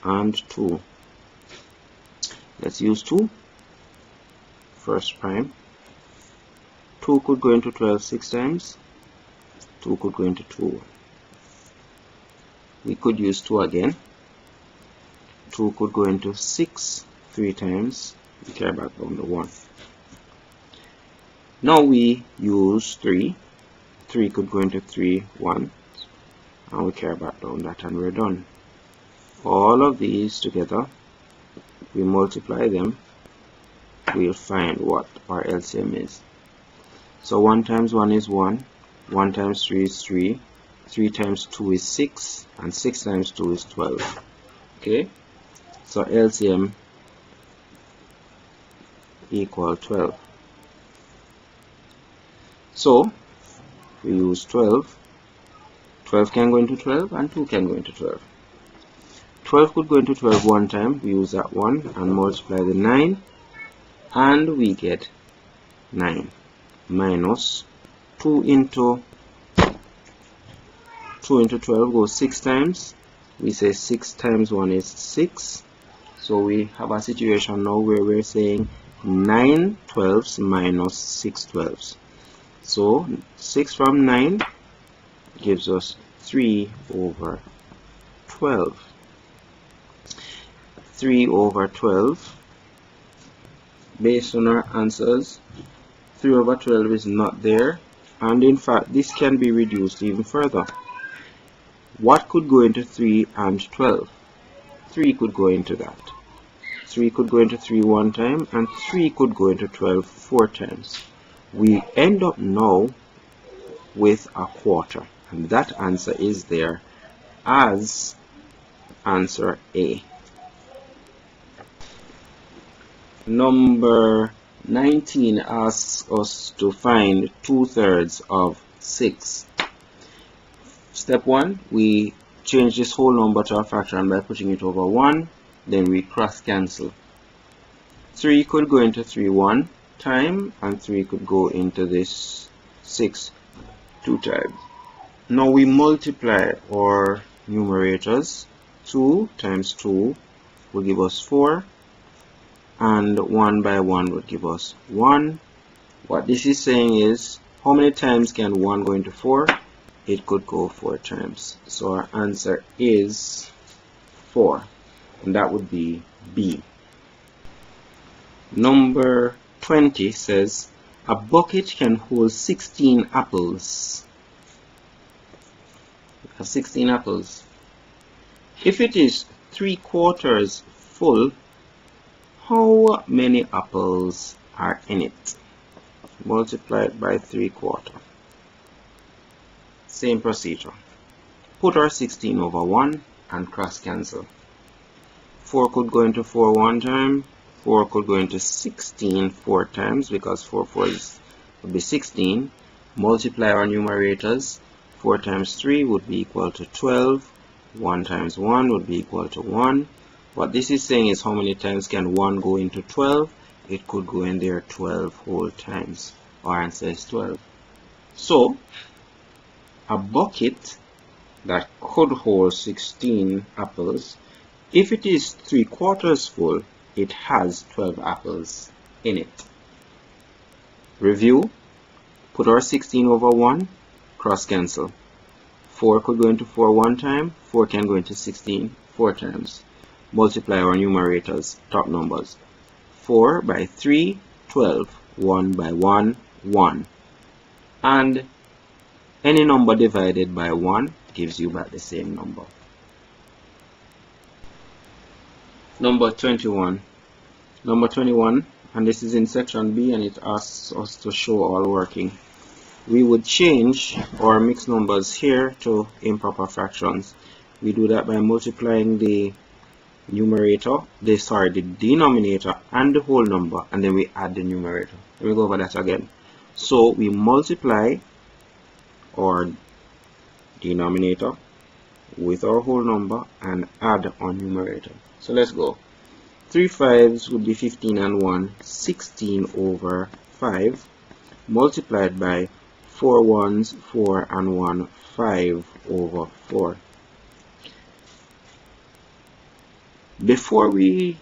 and 2. Let's use 2. First prime. 2 could go into 12 6 times. 2 could go into 2. We could use 2 again. 2 could go into 6 3 times. We carry back down the 1. Now we use 3. 3 could go into 3 1. And we carry back down that, and we're done. All of these together, we multiply them, we'll find what our LCM is. So 1 times 1 is 1, 1 times 3 is 3, 3 times 2 is 6, and 6 times 2 is 12. Okay, so LCM equal 12. So we use 12. 12 can go into 12 and 2 can go into 12. 12 could go into 12 one time. We use that one and multiply the 9, and we get 9 minus 2 into 12 goes 6 times. We say 6 times 1 is 6. So we have a situation now where we're saying 9 12s minus 6 12s. So 6 from 9 gives us 3 over 12. 3 over 12. Based on our answers, 3 over 12 is not there, and in fact this can be reduced even further. What could go into 3 and 12? 3 could go into that. 3 could go into 3 one time, and 3 could go into 12 4 times. We end up now with a quarter, and that answer is there as answer A. Number 19 asks us to find 2/3 of 6. Step 1, we change this whole number to a fraction by putting it over 1, then we cross cancel. 3 could go into 3 one time, and 3 could go into this 6 2 times. Now we multiply our numerators. 2 times 2 will give us 4, and 1 by 1 would give us 1. What this is saying is, how many times can 1 go into 4? It could go 4 times. So our answer is 4, and that would be B. Number 20 says a bucket can hold 16 apples. We have 16 apples. If it is 3/4 full, how many apples are in it? Multiply it by 3/4. Same procedure. Put our 16 over 1 and cross cancel. 4 could go into 4 one time. 4 could go into 16 4 times, because 4 4s would be 16. Multiply our numerators. 4 times 3 would be equal to 12. 1 times 1 would be equal to 1. What this is saying is, how many times can 1 go into 12? It could go in there 12 whole times. Our answer is 12. So a bucket that could hold 16 apples, if it is 3/4 full, it has 12 apples in it. Review. Put our 16 over 1, cross cancel. 4 could go into 4 one time, 4 can go into 16 4 times. Multiply our numerators, top numbers. 4 by 3, 12. 1 by 1, 1. And any number divided by 1 gives you back the same number. Number 21. Number 21, and this is in section B, and it asks us to show all working. We would change our mixed numbers here to improper fractions. We do that by multiplying the numerator, the denominator and the whole number, and then we add the numerator. Let me go over that again. So we multiply our denominator with our whole number and add our numerator. So let's go. 3 5s would be 15 and 1, 16 over 5, multiplied by 4 1s, 4 and 1, 5 over 4. Before we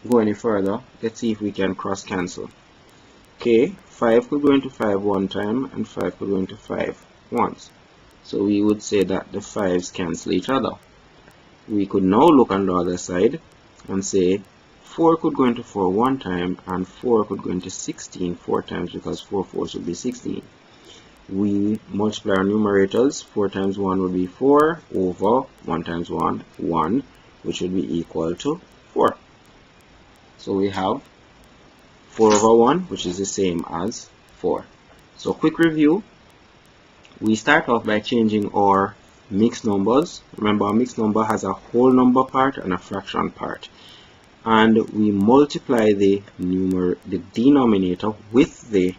go any further, let's see if we can cross cancel. Okay, 5 could go into 5 one time and 5 could go into 5 once. So we would say that the 5s cancel each other. We could now look on the other side and say 4 could go into 4 one time and 4 could go into 16 4 times, because 4 4s would be 16. We multiply our numerators. 4 times 1 would be 4 over 1 times 1, 1, which would be equal to 4. So we have 4 over 1, which is the same as 4. So quick review. We start off by changing our mixed numbers. Remember, our mixed number has a whole number part and a fraction part. And we multiply the denominator with the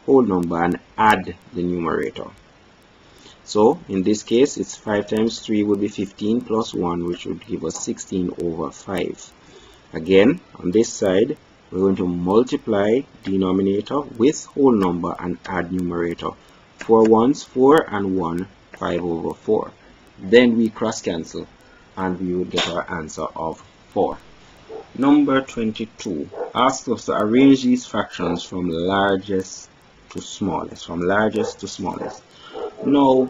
whole number and add the numerator. So in this case, it's 5 times 3 would be 15 plus 1, which would give us 16 over 5. Again, on this side, we're going to multiply denominator with whole number and add numerator. 4 1s, 4 and 1, 5 over 4. Then we cross cancel and we would get our answer of 4. Number 22 asks us to arrange these fractions from largest to smallest. Now,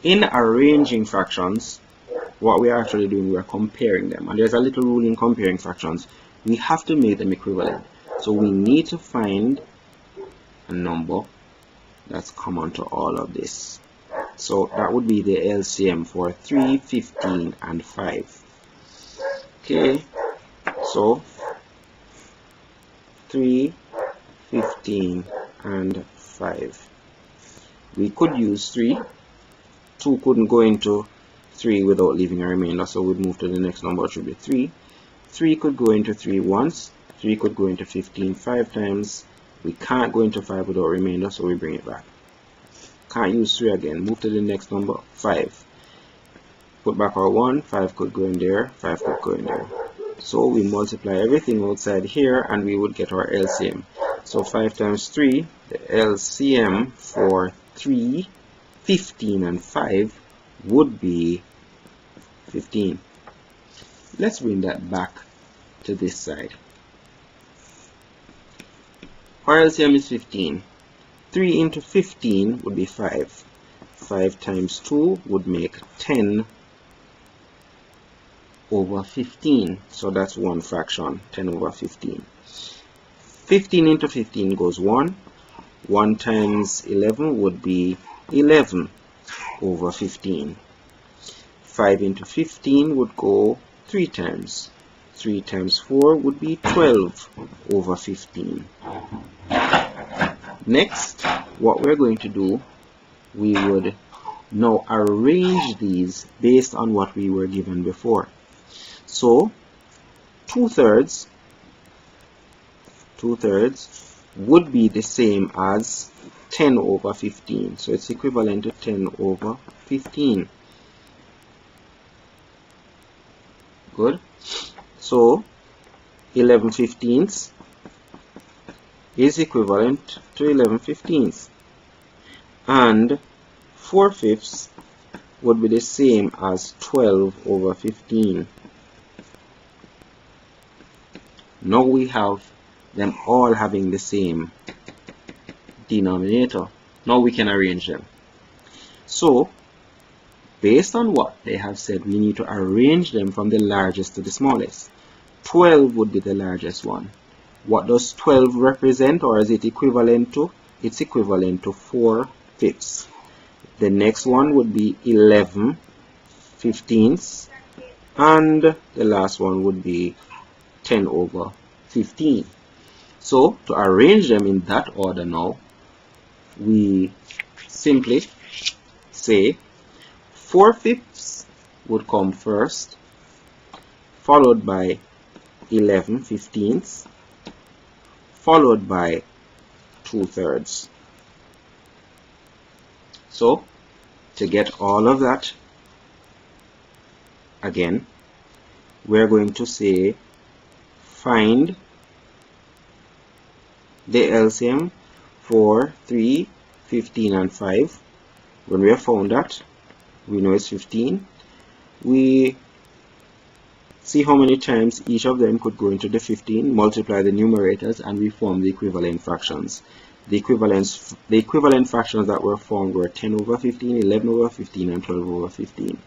in arranging fractions, what we are actually doing, we are comparing them. And there's a little rule in comparing fractions. We have to make them equivalent. So we need to find a number that's common to all of this. So that would be the LCM for 3, 15, and 5. Okay, so 3, 15, and 5. We could use 3. 2 couldn't go into 3 without leaving a remainder, so we'd move to the next number, which would be 3. 3 could go into 3 once. 3 could go into 15 5 times. We can't go into 5 without remainder, so we bring it back. Can't use 3 again. Move to the next number, 5. Put back our 1. 5 could go in there. 5 could go in there. So we multiply everything outside here and we would get our LCM. So 5 times 3, the LCM for 3, 15, and 5 would be 15. Let's bring that back to this side. Our LCM is 15. 3 into 15 would be 5. 5 times 2 would make 10 over 15. So that's one fraction, 10 over 15. 15 into 15 goes 1. 1 times 11 would be 11 over 15. 5 into 15 would go 3 times. 3 times 4 would be 12 over 15. Next, what we're going to do, we would now arrange these based on what we were given before. So 2/3 would be the same as 10 over 15. So it's equivalent to 10 over 15. Good. So 11/15 is equivalent to 11/15. and 4/5 would be the same as 12 over 15. Now we have them all having the same denominator. Now we can arrange them. So based on what they have said, we need to arrange them from the largest to the smallest. 12 would be the largest one. What does 12 represent, or is it equivalent to? It's equivalent to 4/5. The next one would be 11/15, and the last one would be 10 over 15. So to arrange them in that order now, we simply say 4/5 would come first, followed by 11/15, followed by 2/3. So to get all of that, again, we're going to say find the LCM for 3, 15, and 5. When we have found that, we know it's 15. We see how many times each of them could go into the 15, multiply the numerators, and we form the equivalent fractions. The equivalent fractions that were formed were 10 over 15, 11 over 15, and 12 over 15.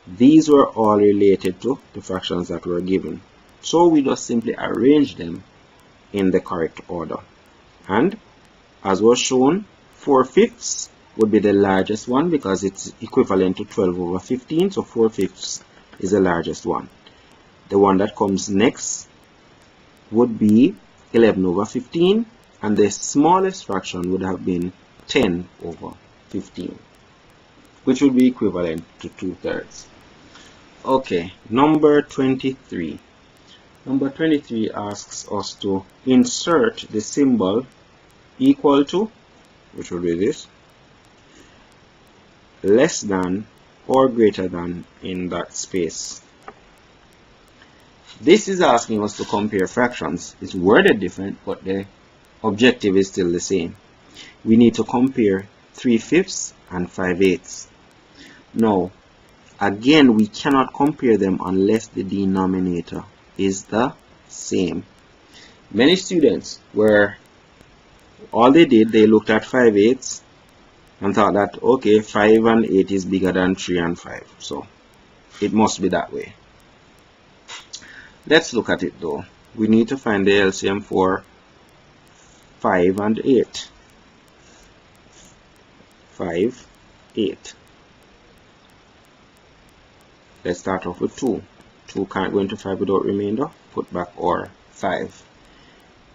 These were all related to the fractions that were given. So we just simply arrange them in the correct order. And as was shown, 4/5 would be the largest one because it's equivalent to 12 over 15. So 4/5 is the largest one. The one that comes next would be 11 over 15. And the smallest fraction would have been 10 over 15, which would be equivalent to 2/3. Okay, number 23. Number 23 asks us to insert the symbol equal to, which will be this, less than or greater than in that space. This is asking us to compare fractions. It's worded different, but the objective is still the same. We need to compare 3/5 and 5/8. Now, again, we cannot compare them unless the denominator is the same. Many students were, all they did, they looked at 5/8 and thought that, okay, 5 and 8 is bigger than 3 and 5. So it must be that way. Let's look at it though. We need to find the LCM for 5 and 8. 5, 8. Let's start off with 2. 2 can't go into 5 without remainder. Put back or 5.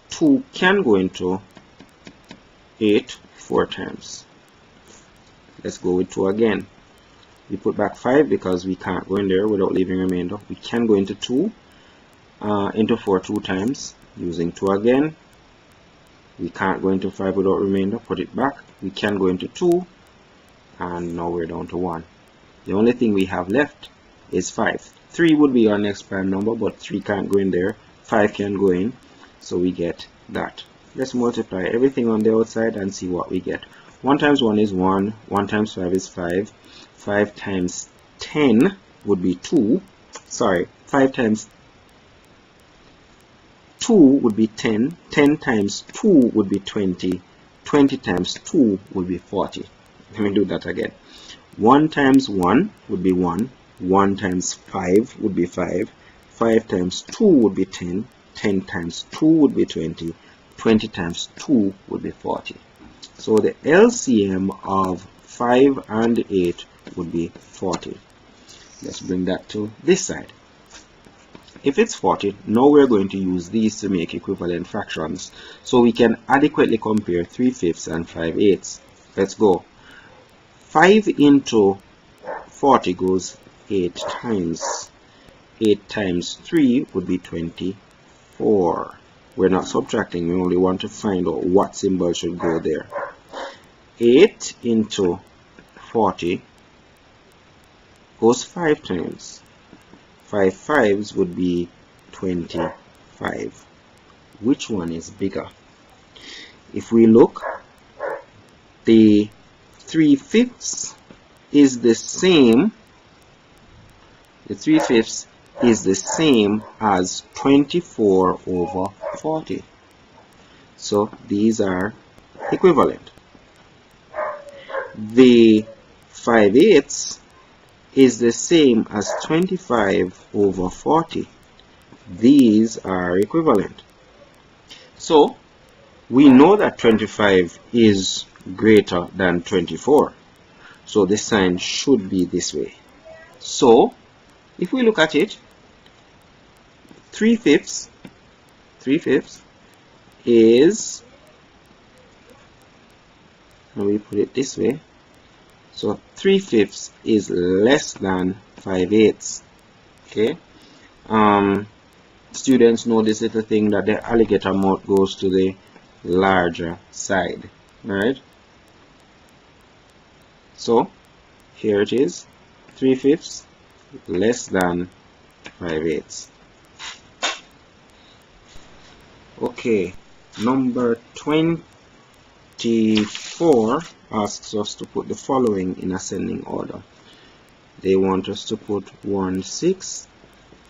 2 can go into 8 4 times. Let's go with 2 again. We put back 5 because we can't go in there without leaving remainder. We can go into 2, into 4 2 times. Using 2 again. We can't go into 5 without remainder. Put it back. We can go into 2. And now we're down to 1. The only thing we have left is 5. 3 would be our next prime number, but 3 can't go in there. 5 can go in. So we get that. Let's multiply everything on the outside and see what we get. 1 times 1 is 1. 1 times 5 is 5. 5 times 10 would be 2. Sorry, 5 times 2 would be 10. 10 times 2 would be 20. 20 times 2 would be 40. Let me do that again. 1 times 1 would be 1. 1 times 5 would be 5. 5 times 2 would be 10. 10 times 2 would be 20. 20 times 2 would be 40. So the LCM of 5 and 8 would be 40. Let's bring that to this side. If it's 40, now we're going to use these to make equivalent fractions, so we can adequately compare 3/5 and 5/8. Let's go. 5 into 40 goes 8 times. 8 times 3 would be 24. We're not subtracting, we only want to find out what symbol should go there. 8 into 40 goes 5 times. 5 5s would be 25. Which one is bigger? If we look, the 3/5 is the same. The 3/5 is the same as 24/40. So these are equivalent. The 5/8 is the same as 25/40. These are equivalent. So we know that 25 is greater than 24. So the sign should be this way. So if we look at it, 3/5 is, and we put it this way, so 3/5 is less than 5/8. Okay. Students know this little thing that the alligator mouth goes to the larger side, right? So here it is, 3/5 less than 5/8. Okay, number 24 asks us to put the following in ascending order. They want us to put 1 6,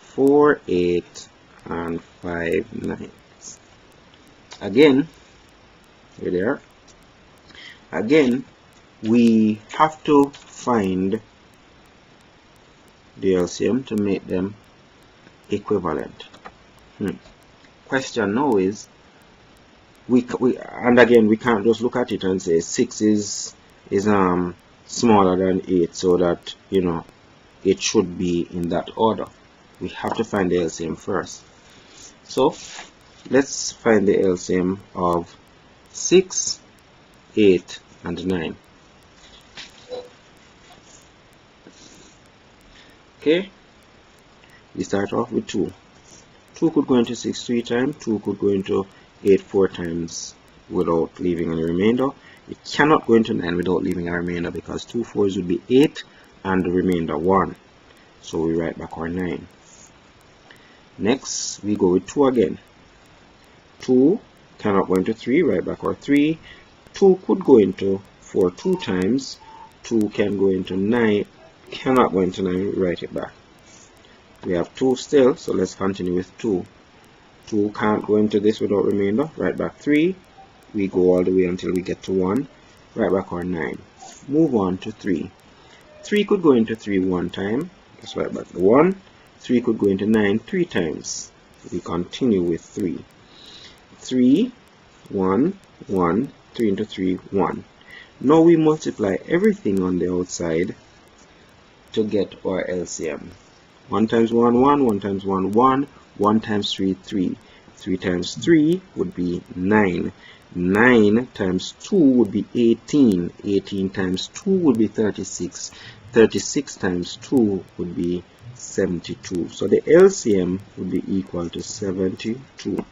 4 8, and 5 9. Again, here they are. Again, we have to find the LCM to make them equivalent. Question now is, and again, we can't just look at it and say 6 is smaller than 8, so that, you know, it should be in that order. We have to find the LCM first. So let's find the LCM of 6, 8, and 9. Okay, we start off with 2. 2 could go into 6 3 times, 2 could go into 8 4 times without leaving any remainder. It cannot go into 9 without leaving a remainder, because 2 4s would be 8 and the remainder 1. So we write back our 9. Next, we go with 2 again. 2 cannot go into 3, write back our 3. 2 could go into 4 2 times. 2 can go into 9, cannot go into 9, write it back. We have 2 still, so let's continue with 2. 2 can't go into this without remainder, write back 3. We go all the way until we get to 1, write back our 9. Move on to 3. 3 could go into 3 1 time, let's write back the 1. 3 could go into 9 3 times. We continue with 3. 3, 1, 1, 3 into 3, 1. Now we multiply everything on the outside to get our LCM. 1 times 1, 1, 1 times 1, 1, 1 times 3, 3. 3 times 3 would be 9. 9 times 2 would be 18. 18 times 2 would be 36. 36 times 2 would be 72. So the LCM would be equal to 72.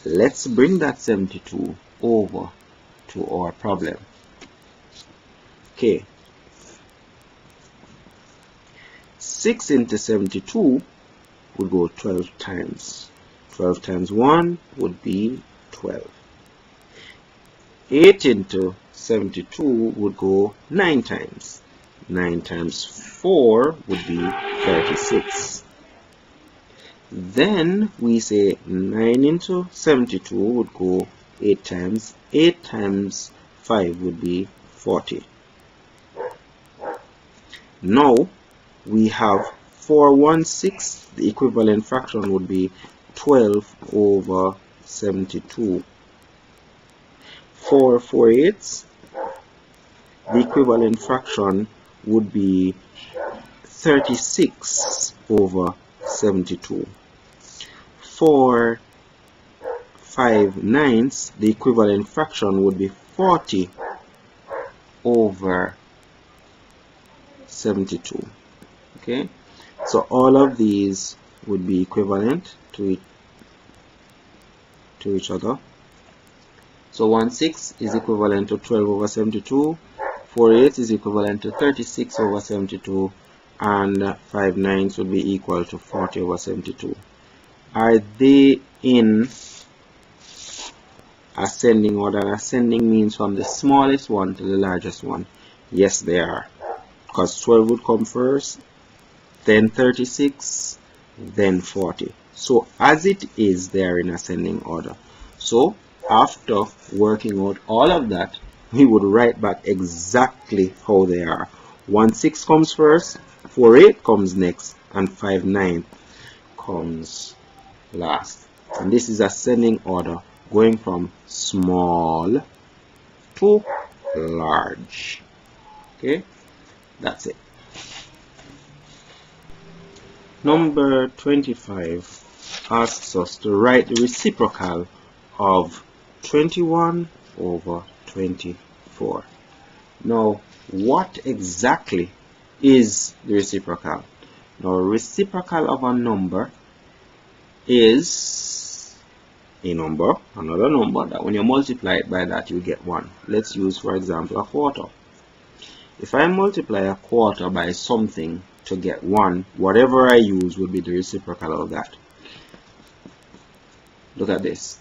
Let's bring that 72 over to our problem. Okay. 6 into 72 would go 12 times. 12 times 1 would be 12. 8 into 72 would go 9 times. 9 times 4 would be 36. Then we say 9 into 72 would go 8 times. 8 times 5 would be 40. Now we have 4/1/6. The equivalent fraction would be 12/72. 4/4/8. The equivalent fraction would be 36/72. 4/5/9. The equivalent fraction would be 40/72. Okay, so all of these would be equivalent to each other. So 1/6 is equivalent to 12/72, 4/8 is equivalent to 36/72, and 5/9 would be equal to 40/72. Are they in ascending order. Ascending means from the smallest one to the largest one. Yes, they are. Because 12 would come first, then 36, then 40. So as it is, they are in ascending order. So after working out all of that, we would write back exactly how they are. 1-6 comes first, 4-8 comes next, and 5-9 comes last. And this is ascending order, going from small to large. Okay, that's it. Number 25 asks us to write the reciprocal of 21 over 24. Now, what exactly is the reciprocal? Now, reciprocal of a number is a number, another number, that when you multiply it by that, you get 1. Let's use, for example, a quarter. If I multiply a quarter by something to get 1, whatever I use will be the reciprocal of that. Look at this.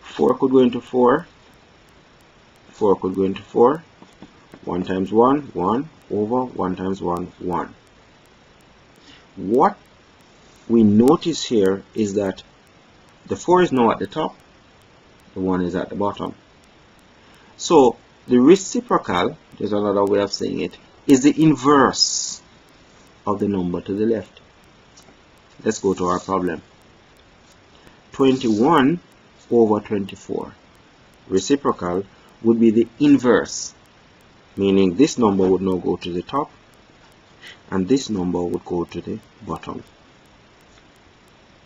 4 could go into 4. 4 could go into 4. 1 times 1, 1 over 1 times 1, 1. What we notice here is that the 4 is now at the top, the 1 is at the bottom. So the reciprocal, there's another way of saying it, is the inverse of the number to the left. Let's go to our problem. 21 over 24. Reciprocal would be the inverse, meaning this number would now go to the top and this number would go to the bottom.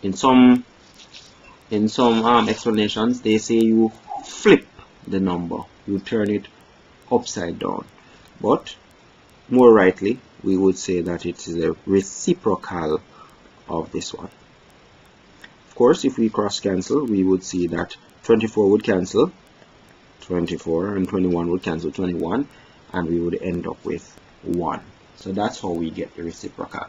In some explanations, they say you flip the number, you turn it upside down, but more rightly we would say that it is a reciprocal of this one. Of course, if we cross cancel, we would see that 24 would cancel 24 and 21 would cancel 21, and we would end up with 1. So that's how we get the reciprocal.